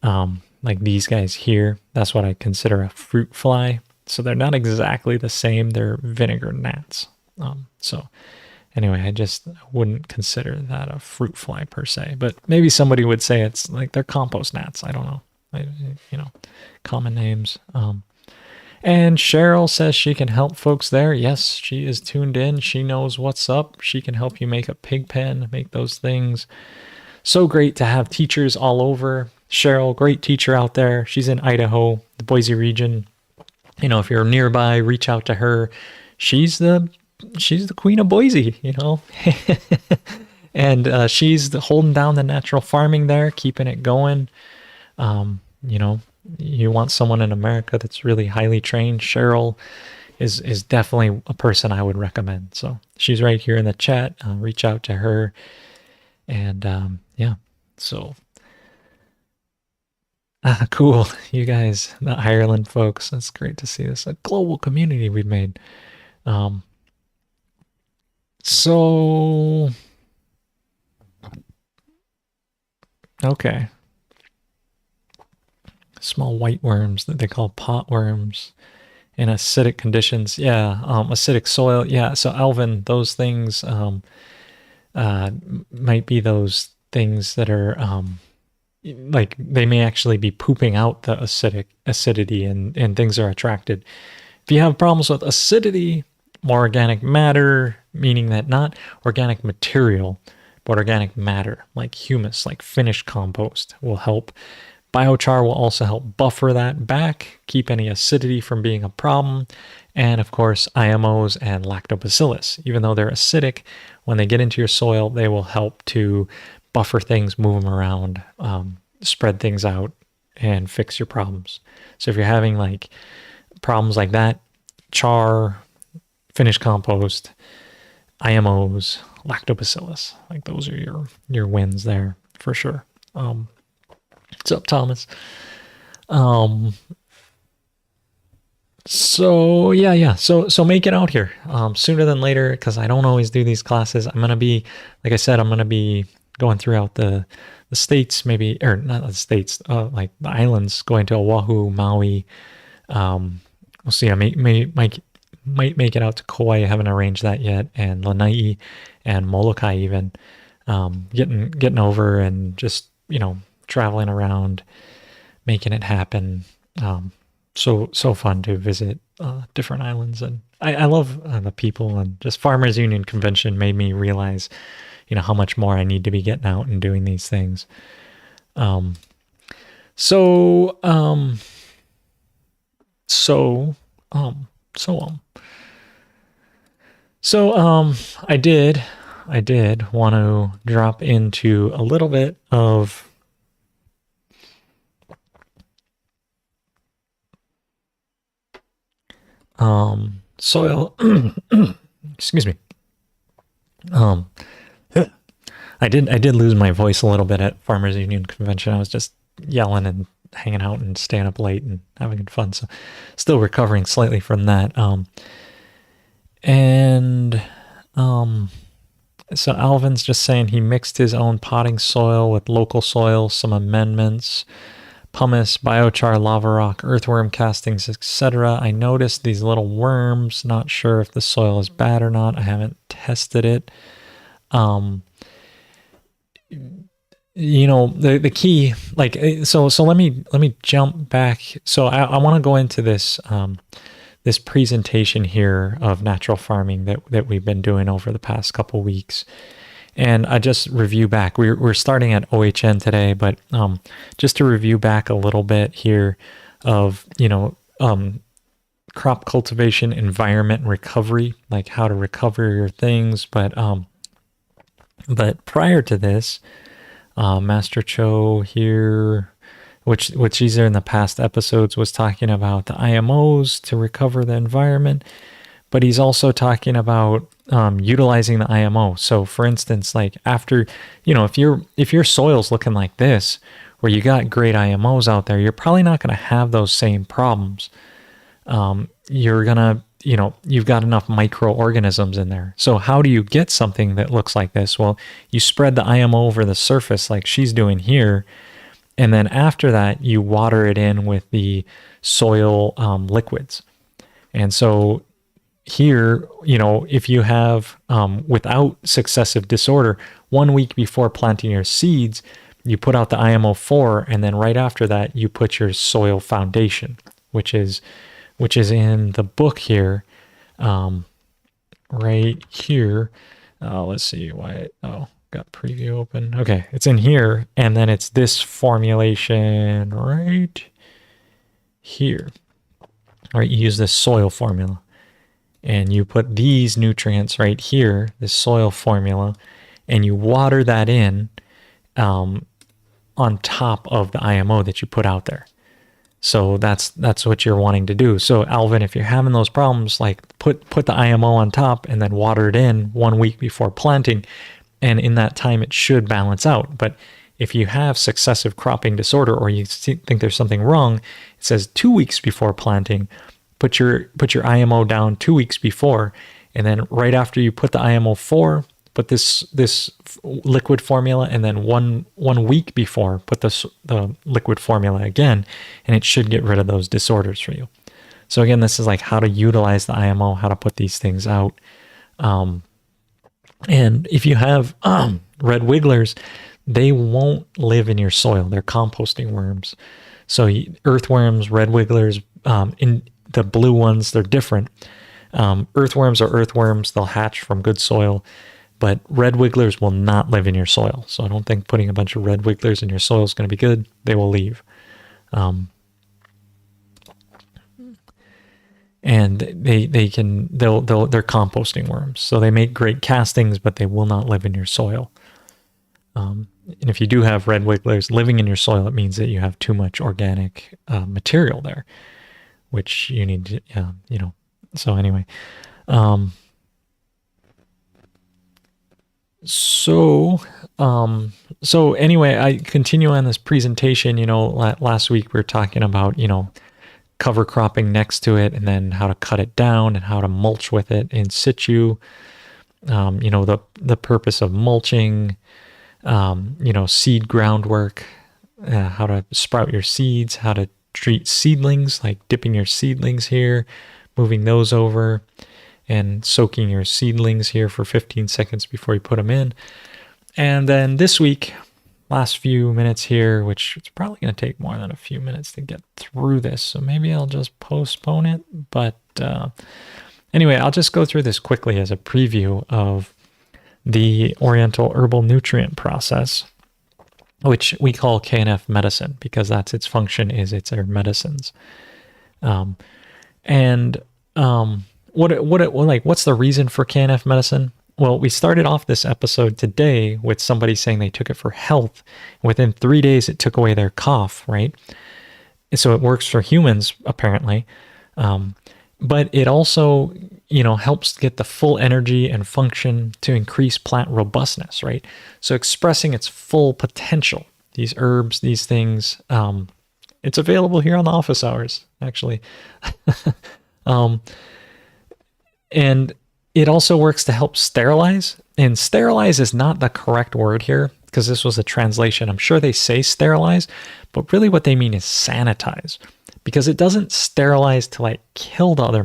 [SPEAKER 1] Like these guys here. That's what I consider a fruit fly. So they're not exactly the same. They're vinegar gnats. So anyway, I just wouldn't consider that a fruit fly per se, but maybe somebody would say it's like they're compost gnats. I don't know. You know, common names. And Cheryl says she can help folks there. Yes, she is tuned in. She knows what's up. She can help you make a pig pen, make those things. So great to have teachers all over. Cheryl, great teacher out there. She's in Idaho, the Boise region. You know, if you're nearby, reach out to her. She's the queen of Boise, you know. And she's holding down the natural farming there, keeping it going. You know, you want someone in America that's really highly trained. Cheryl is definitely a person I would recommend. So she's right here in the chat. Reach out to her. And yeah, so cool. You guys, the Ireland folks, that's great to see this. A global community we've made. So, okay. Small white worms that they call pot worms in acidic conditions. Yeah, acidic soil. Yeah, so Alvin, those things might be those things that are like they may actually be pooping out the acidity, and things are attracted. If you have problems with acidity, more organic matter, meaning that not organic material, but organic matter, like humus, like finished compost, will help. Biochar will also help buffer that back, keep any acidity from being a problem. And of course, IMOs and lactobacillus. Even though they're acidic, when they get into your soil, they will help to buffer things, move them around, spread things out, and fix your problems. So if you're having like problems like that, char, finished compost, IMOs, lactobacillus, like those are your wins there for sure. What's up, Thomas? So yeah. So make it out here sooner than later, because I don't always do these classes. I'm gonna be, like I said, I'm gonna be going throughout the states, maybe, or not the states, like the islands, going to Oahu, Maui. We'll see. I might make it out to Kauai. I haven't arranged that yet, and Lanai and Molokai even. Getting over and just traveling around, making it happen. So fun to visit different islands, and I love the people, and just Farmers Union Convention made me realize, how much more I need to be getting out and doing these things. So I did want to drop into a little bit of soil. Excuse me. I did lose my voice a little bit at Farmers Union Convention. I was just yelling and hanging out and staying up late and having fun. So still recovering slightly from that. So Alvin's just saying he mixed his own potting soil with local soil, some amendments, pumice, biochar, lava rock, earthworm castings, etc. I noticed these little worms. Not sure if the soil is bad or not. I haven't tested it. The key, like, so let me jump back. So I want to go into this this presentation here of natural farming that we've been doing over the past couple weeks. And I just review back. We're starting at OHN today, but just to review back a little bit here of crop cultivation, environment, recovery, like how to recover your things. But prior to this, Master Cho here, which these are in the past episodes, was talking about the IMOs to recover the environment, but he's also talking about utilizing the IMO. So for instance, like after, if your soil's looking like this, where you got great IMOs out there, you're probably not going to have those same problems. You're going to, you've got enough microorganisms in there. So how do you get something that looks like this? Well, you spread the IMO over the surface like she's doing here. And then after that, you water it in with the soil liquids. And so here, if you have, without successive disorder, 1 week before planting your seeds, you put out the IMO 4, and then right after that, you put your soil foundation, which is in the book here, right here. Let's see why. Got preview open. Okay, it's in here, and then it's this formulation right here. All right, you use this soil formula, and you put these nutrients right here, this soil formula, and you water that in on top of the IMO that you put out there. So that's what you're wanting to do. So Alvin, if you're having those problems, like put the IMO on top and then water it in 1 week before planting. And in that time, it should balance out. But if you have successive cropping disorder, or you think there's something wrong, it says 2 weeks before planting, put your IMO down 2 weeks before, and then right after you put the IMO 4, put this liquid formula, and then one week before, put the liquid formula again, and it should get rid of those disorders for you. So again, this is like how to utilize the IMO, how to put these things out. And if you have red wigglers, they won't live in your soil. They're composting worms. So earthworms, red wigglers, in the blue ones, they're different. Earthworms are earthworms. They'll hatch from good soil, but red wigglers will not live in your soil. So I don't think putting a bunch of red wigglers in your soil is going to be good. They will leave. And they're composting worms. So they make great castings, but they will not live in your soil. And if you do have red wigglers living in your soil, it means that you have too much organic material there, which you need to, So anyway, so anyway, I continue on this presentation. Last week we were talking about, cover cropping next to it, and then how to cut it down and how to mulch with it in situ. The purpose of mulching, seed groundwork, how to sprout your seeds, how to treat seedlings, like dipping your seedlings here, moving those over, and soaking your seedlings here for 15 seconds before you put them in. And then this week, last few minutes here, which it's probably going to take more than a few minutes to get through this, so maybe I'll just postpone it. But anyway, I'll just go through this quickly as a preview of the Oriental Herbal Nutrient process, which we call KNF Medicine because that's its function, is it's our medicines. What's the reason for KNF Medicine? Well, we started off this episode today with somebody saying they took it for health. Within 3 days, it took away their cough, right? So it works for humans, apparently. But it also, helps get the full energy and function to increase plant robustness, right? So expressing its full potential. These herbs, these things, it's available here on the office hours, actually. And it also works to help sterilize. And sterilize is not the correct word here because this was a translation. I'm sure they say sterilize, but really what they mean is sanitize, because it doesn't sterilize to kill the other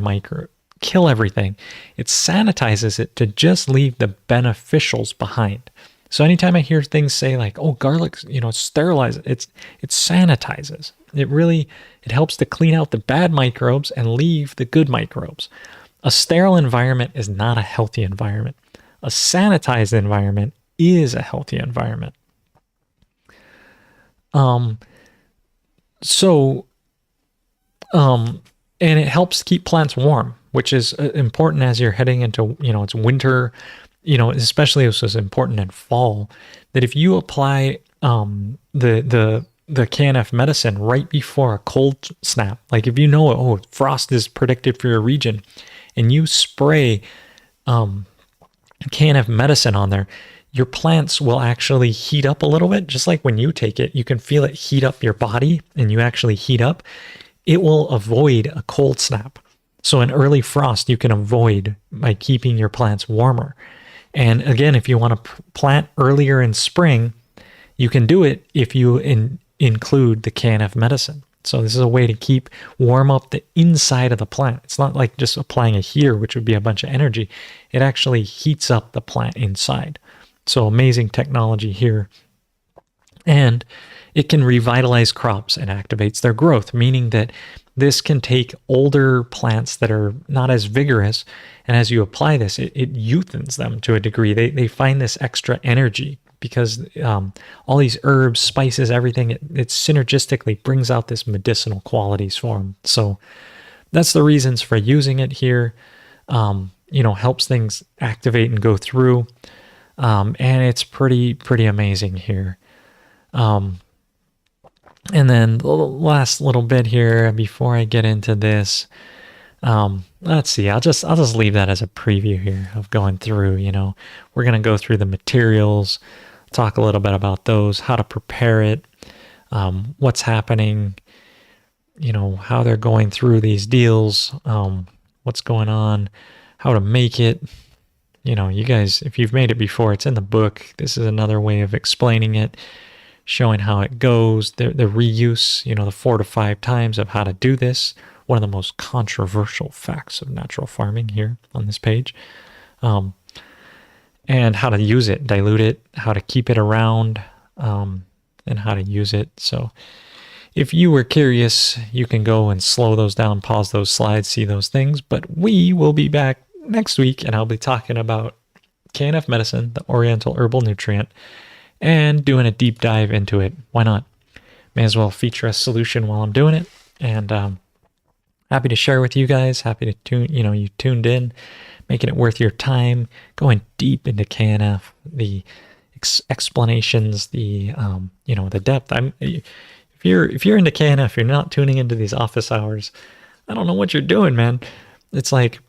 [SPEAKER 1] kill everything. It sanitizes it to just leave the beneficials behind. So anytime I hear things say garlic, sterilize, it sanitizes. It helps to clean out the bad microbes and leave the good microbes. A sterile environment is not a healthy environment. A sanitized environment is a healthy environment. And it helps keep plants warm, which is important as you're heading into, it's winter, especially this is important in fall, that if you apply the KNF medicine right before a cold snap, like if frost is predicted for your region, and you spray KNF medicine on there, your plants will actually heat up a little bit. Just like when you take it, you can feel it heat up your body and you actually heat up. It will avoid a cold snap. So an early frost you can avoid by keeping your plants warmer. And again, if you want to plant earlier in spring, you can do it if you include the KNF medicine. So this is a way to warm up the inside of the plant. It's not like just applying a heater, which would be a bunch of energy. It actually heats up the plant inside. So amazing technology here. And it can revitalize crops and activates their growth, meaning that this can take older plants that are not as vigorous, and as you apply this, it youthens them to a degree. They find this extra energy because all these herbs, spices, everything, it synergistically brings out this medicinal qualities for them. So that's the reasons for using it here. Helps things activate and go through. And it's pretty amazing here. And then the last little bit here before I get into this, let's see, I'll just leave that as a preview here of going through, we're going to go through the materials, talk a little bit about those, how to prepare it, what's happening, how they're going through these deals, what's going on, how to make it. You guys, if you've made it before, it's in the book. This is another way of explaining it, showing how it goes, the reuse, the 4 to 5 times of how to do this, one of the most controversial facts of natural farming here on this page. And how to use it, dilute it, how to keep it around, and how to use it. So if you were curious, you can go and slow those down, pause those slides, see those things. But we will be back next week, and I'll be talking about KNF Medicine, the Oriental Herbal Nutrient, and doing a deep dive into it. Why not? May as well feature a solution while I'm doing it. And happy to share with you guys. Happy to you tuned in, making it worth your time, going deep into KNF, the explanations, the the depth. If you're into KNF, you're not tuning into these office hours. I don't know what you're doing, man. It's like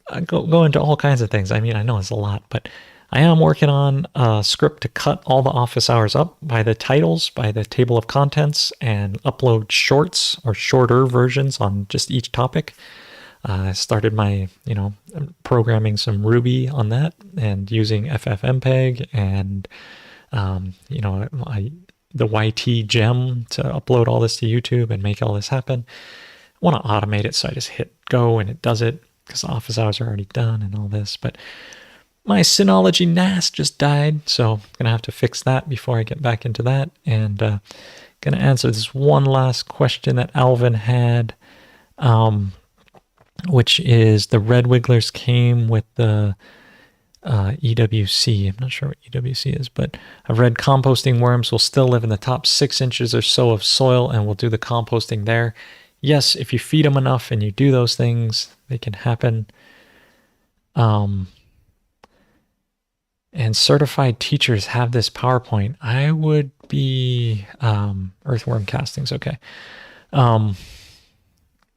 [SPEAKER 1] I go into all kinds of things. I mean, I know it's a lot, but I am working on a script to cut all the office hours up by the titles, by the table of contents, and upload shorts or shorter versions on just each topic. I started my, programming some Ruby on that and using FFmpeg and, the YT gem to upload all this to YouTube and make all this happen. I want to automate it, so I just hit go and it does it because the office hours are already done and all this. But my Synology NAS just died, so I'm going to have to fix that before I get back into that. And going to answer this one last question that Alvin had, which is the red wigglers came with the EWC. I'm not sure what EWC is, but I've read composting worms will still live in the top 6 inches or so of soil and will do the composting there. Yes, if you feed them enough and you do those things, they can happen. And certified teachers have this PowerPoint. I would be earthworm castings. Okay.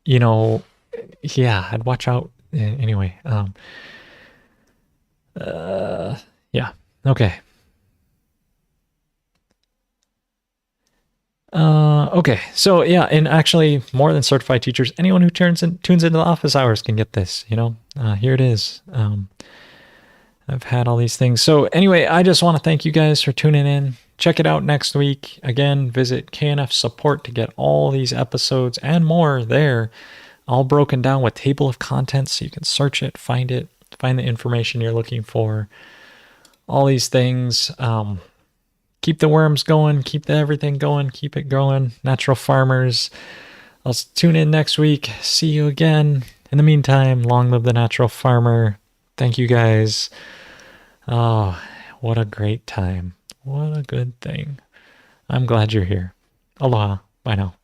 [SPEAKER 1] Yeah, I'd watch out. Anyway. Yeah. Okay. Okay. So yeah, and actually more than certified teachers, anyone who tunes into the office hours can get this, here it is. I've had all these things. So anyway, I just want to thank you guys for tuning in. Check it out next week. Again, visit KNF Support to get all these episodes and more there, all broken down with table of contents so you can search it, find the information you're looking for, all these things. Keep the worms going, keep everything going, keep it going. Natural farmers. I'll tune in next week. See you again. In the meantime, long live the natural farmer. Thank you guys. Oh, what a great time. What a good thing. I'm glad you're here. Aloha. Bye now.